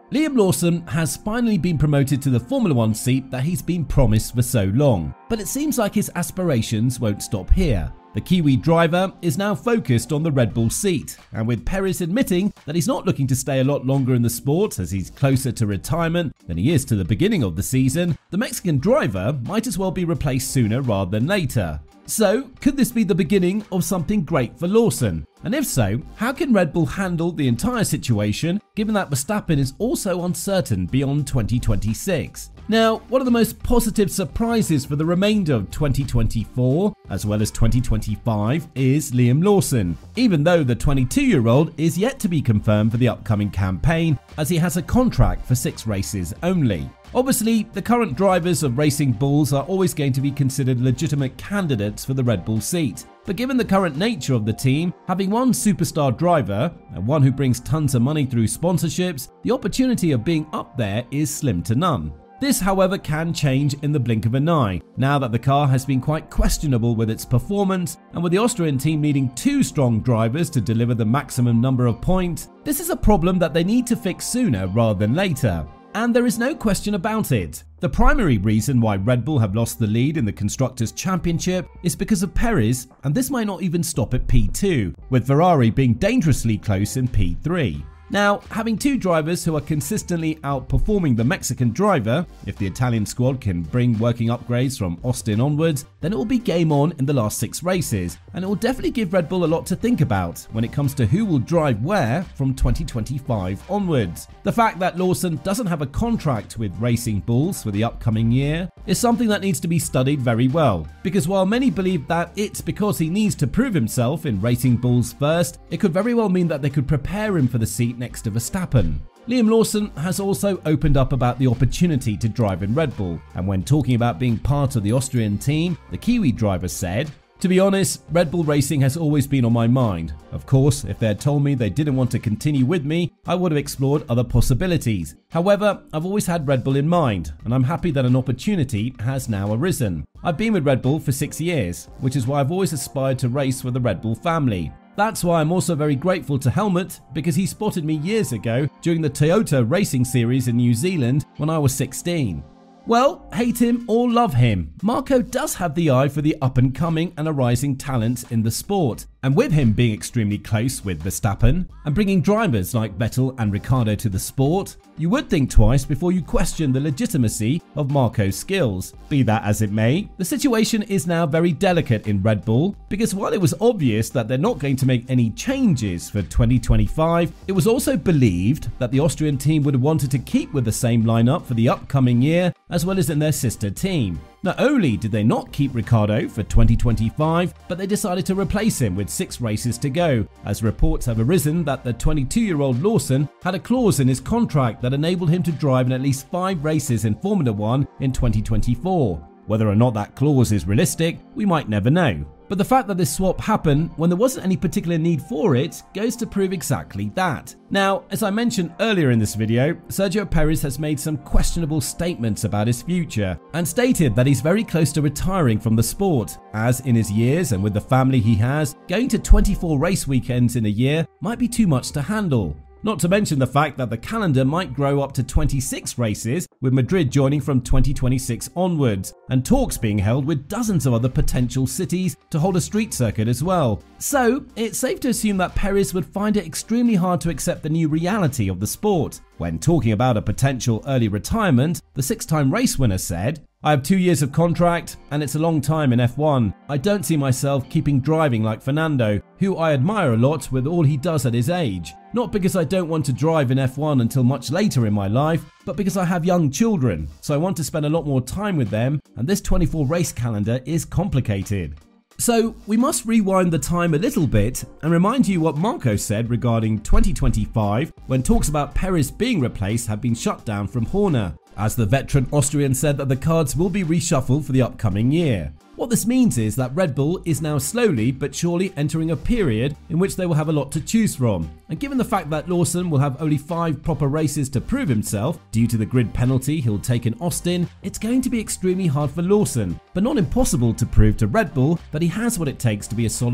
Liam Lawson has finally been promoted to the Formula One seat that he's been promised for so long, but it seems like his aspirations won't stop here. The Kiwi driver is now focused on the Red Bull seat, and with Perez admitting that he's not looking to stay a lot longer in the sport as he's closer to retirement than he is to the beginning of the season, the Mexican driver might as well be replaced sooner rather than later. So, could this be the beginning of something great for Lawson? And if so, how can Red Bull handle the entire situation given that Verstappen is also uncertain beyond 2026? Now, one of the most positive surprises for the remainder of 2024, as well as 2025, is Liam Lawson, even though the 22-year-old is yet to be confirmed for the upcoming campaign as he has a contract for 6 races only. Obviously, the current drivers of Racing Bulls are always going to be considered legitimate candidates for the Red Bull seat, but given the current nature of the team, having one superstar driver and one who brings tons of money through sponsorships, the opportunity of being up there is slim to none. This, however, can change in the blink of an eye, now that the car has been quite questionable with its performance, and with the Austrian team needing 2 strong drivers to deliver the maximum number of points, this is a problem that they need to fix sooner rather than later. And there is no question about it. The primary reason why Red Bull have lost the lead in the Constructors' Championship is because of Perez, and this might not even stop at P2, with Ferrari being dangerously close in P3. Now, having 2 drivers who are consistently outperforming the Mexican driver, if the Italian squad can bring working upgrades from Austin onwards, then it will be game on in the last 6 races, and it will definitely give Red Bull a lot to think about when it comes to who will drive where from 2025 onwards. The fact that Lawson doesn't have a contract with Racing Bulls for the upcoming year is something that needs to be studied very well, because while many believe that it's because he needs to prove himself in Racing Bulls first, it could very well mean that they could prepare him for the seat next to Verstappen. Liam Lawson has also opened up about the opportunity to drive in Red Bull, and when talking about being part of the Austrian team, the Kiwi driver said, "To be honest, Red Bull racing has always been on my mind. Of course, if they had told me they didn't want to continue with me, I would have explored other possibilities. However, I've always had Red Bull in mind, and I'm happy that an opportunity has now arisen. I've been with Red Bull for 6 years, which is why I've always aspired to race with the Red Bull family. That's why I'm also very grateful to Helmut, because he spotted me years ago during the Toyota Racing Series in New Zealand when I was 16. Well, hate him or love him, Marco does have the eye for the up-and-coming and arising talents in the sport. And with him being extremely close with Verstappen and bringing drivers like Vettel and Ricciardo to the sport, you would think twice before you question the legitimacy of Marco's skills. Be that as it may, the situation is now very delicate in Red Bull, because while it was obvious that they're not going to make any changes for 2025, it was also believed that the Austrian team would have wanted to keep with the same lineup for the upcoming year, as well as in their sister team. Not only did they not keep Ricciardo for 2025, but they decided to replace him with 6 races to go, as reports have arisen that the 22-year-old Lawson had a clause in his contract that enabled him to drive in at least 5 races in Formula One in 2024. Whether or not that clause is realistic, we might never know. But the fact that this swap happened when there wasn't any particular need for it goes to prove exactly that. Now, as I mentioned earlier in this video, Sergio Perez has made some questionable statements about his future and stated that he's very close to retiring from the sport, as in his years and with the family he has, going to 24 race weekends in a year might be too much to handle. Not to mention the fact that the calendar might grow up to 26 races, with Madrid joining from 2026 onwards, and talks being held with dozens of other potential cities to hold a street circuit as well. So, it's safe to assume that Perez would find it extremely hard to accept the new reality of the sport. When talking about a potential early retirement, the 6-time race winner said, "I have 2 years of contract, and it's a long time in F1. I don't see myself keeping driving like Fernando, who I admire a lot with all he does at his age. Not because I don't want to drive in F1 until much later in my life, but because I have young children, so I want to spend a lot more time with them, and this 24 race calendar is complicated." So we must rewind the time a little bit and remind you what Marco said regarding 2025 when talks about Perez being replaced have been shut down from Horner, as the veteran Austrian said that the cards will be reshuffled for the upcoming year. What this means is that Red Bull is now slowly but surely entering a period in which they will have a lot to choose from, and given the fact that Lawson will have only 5 proper races to prove himself due to the grid penalty he'll take in Austin, it's going to be extremely hard for Lawson, but not impossible to prove to Red Bull that he has what it takes to be a solid